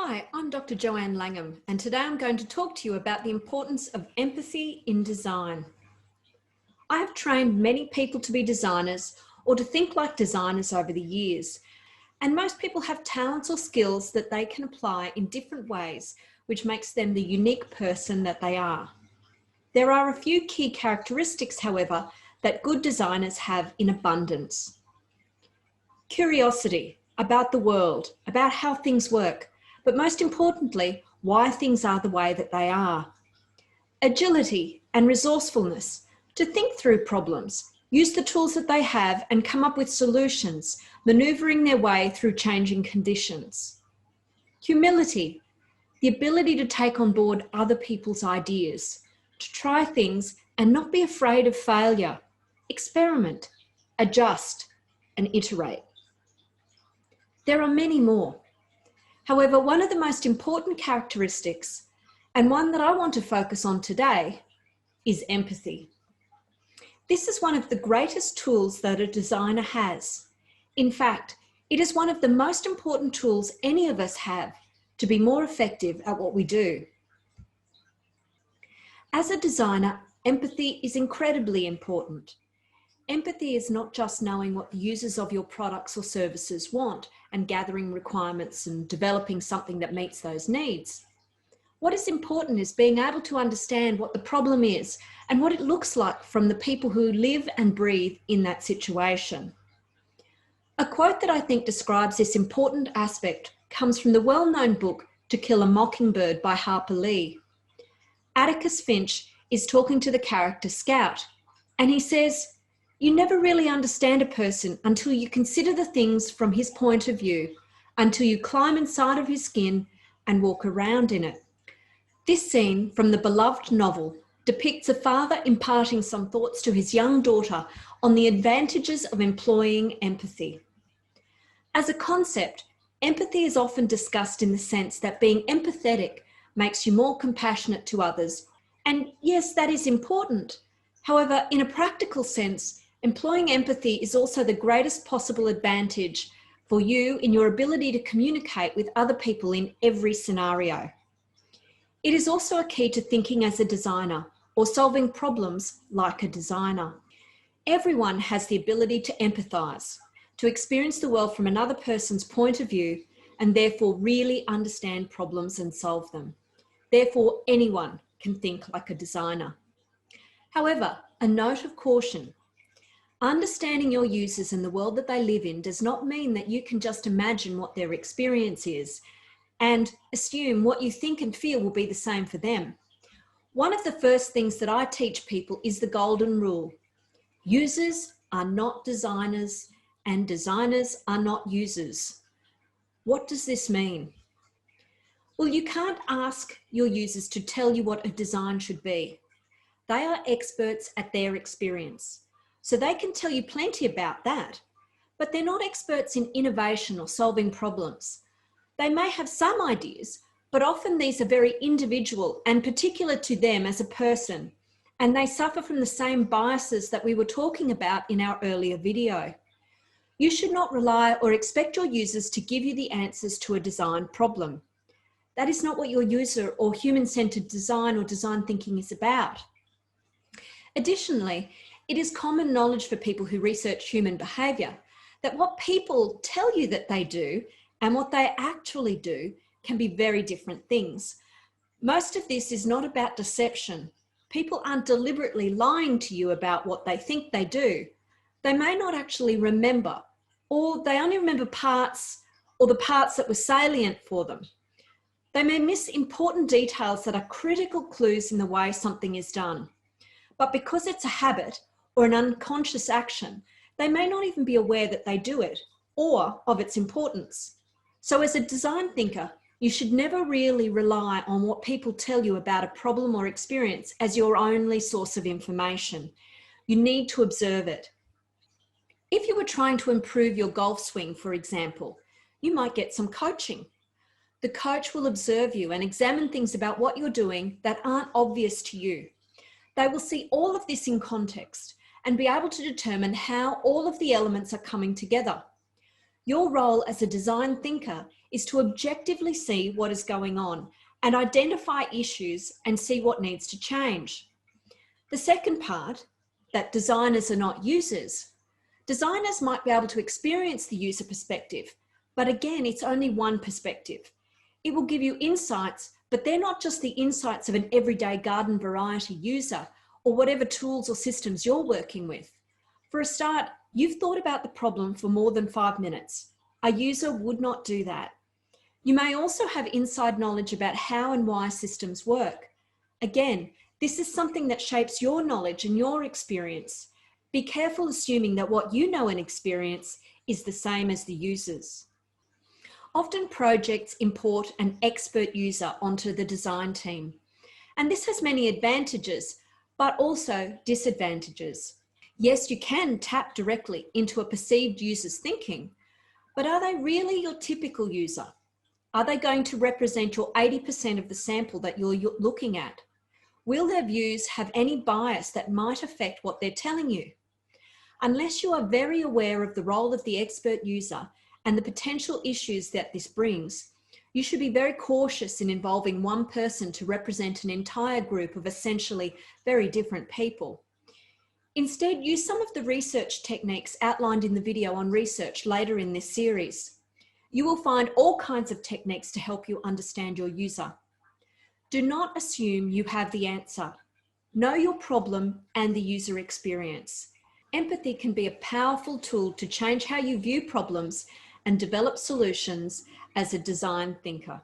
Hi, I'm Dr. Jo'Anne Langham, and today I'm going to talk to you about the importance of empathy in design. I have trained many people to be designers or to think like designers over the years, and most people have talents or skills that they can apply in different ways, which makes them the unique person that they are. There are a few key characteristics, however, that good designers have in abundance. Curiosity about the world, about how things work, but most importantly, why things are the way that they are. Agility and resourcefulness to think through problems, use the tools that they have and come up with solutions, maneuvering their way through changing conditions. Humility, the ability to take on board other people's ideas, to try things and not be afraid of failure, experiment, adjust, and iterate. There are many more. However, one of the most important characteristics, and one that I want to focus on today, is empathy. This is one of the greatest tools that a designer has. In fact, it is one of the most important tools any of us have to be more effective at what we do. As a designer, empathy is incredibly important. Empathy is not just knowing what the users of your products or services want and gathering requirements and developing something that meets those needs. What is important is being able to understand what the problem is and what it looks like from the people who live and breathe in that situation. A quote that I think describes this important aspect comes from the well-known book To Kill a Mockingbird by Harper Lee. Atticus Finch is talking to the character Scout, and he says, "You never really understand a person until you consider the things from his point of view, until you climb inside of his skin and walk around in it." This scene from the beloved novel depicts a father imparting some thoughts to his young daughter on the advantages of employing empathy. As a concept, empathy is often discussed in the sense that being empathetic makes you more compassionate to others. And yes, that is important. However, in a practical sense, employing empathy is also the greatest possible advantage for you in your ability to communicate with other people in every scenario. It is also a key to thinking as a designer or solving problems like a designer. Everyone has the ability to empathize, to experience the world from another person's point of view and therefore really understand problems and solve them. Therefore, anyone can think like a designer. However, a note of caution. Understanding your users and the world that they live in does not mean that you can just imagine what their experience is and assume what you think and feel will be the same for them. One of the first things that I teach people is the golden rule. Users are not designers and designers are not users. What does this mean? Well, you can't ask your users to tell you what a design should be. They are experts at their experience, so they can tell you plenty about that, but they're not experts in innovation or solving problems. They may have some ideas, but often these are very individual and particular to them as a person, and they suffer from the same biases that we were talking about in our earlier video. You should not rely or expect your users to give you the answers to a design problem. That is not what your user or human-centered design or design thinking is about. Additionally, it is common knowledge for people who research human behavior that what people tell you that they do and what they actually do can be very different things. Most of this is not about deception. People aren't deliberately lying to you about what they think they do. They may not actually remember, or they only remember parts or the parts that were salient for them. They may miss important details that are critical clues in the way something is done. But because it's a habit or an unconscious action, they may not even be aware that they do it or of its importance. So as a design thinker, you should never really rely on what people tell you about a problem or experience as your only source of information. You need to observe it. If you were trying to improve your golf swing, for example, you might get some coaching. The coach will observe you and examine things about what you're doing that aren't obvious to you. They will see all of this in context and be able to determine how all of the elements are coming together. Your role as a design thinker is to objectively see what is going on and identify issues and see what needs to change. The second part, that designers are not users. Designers might be able to experience the user perspective, but again, it's only one perspective. It will give you insights, but they're not just the insights of an everyday garden variety user or whatever tools or systems you're working with. For a start, you've thought about the problem for more than 5 minutes. A user would not do that. You may also have inside knowledge about how and why systems work. Again, this is something that shapes your knowledge and your experience. Be careful assuming that what you know and experience is the same as the users. Often projects import an expert user onto the design team. And this has many advantages, but also disadvantages. Yes, you can tap directly into a perceived user's thinking, but are they really your typical user? Are they going to represent your 80% of the sample that you're looking at? Will their views have any bias that might affect what they're telling you? Unless you are very aware of the role of the expert user and the potential issues that this brings, you should be very cautious in involving one person to represent an entire group of essentially very different people. Instead, use some of the research techniques outlined in the video on research later in this series. You will find all kinds of techniques to help you understand your user. Do not assume you have the answer. Know your problem and the user experience. Empathy can be a powerful tool to change how you view problems and develop solutions as a design thinker.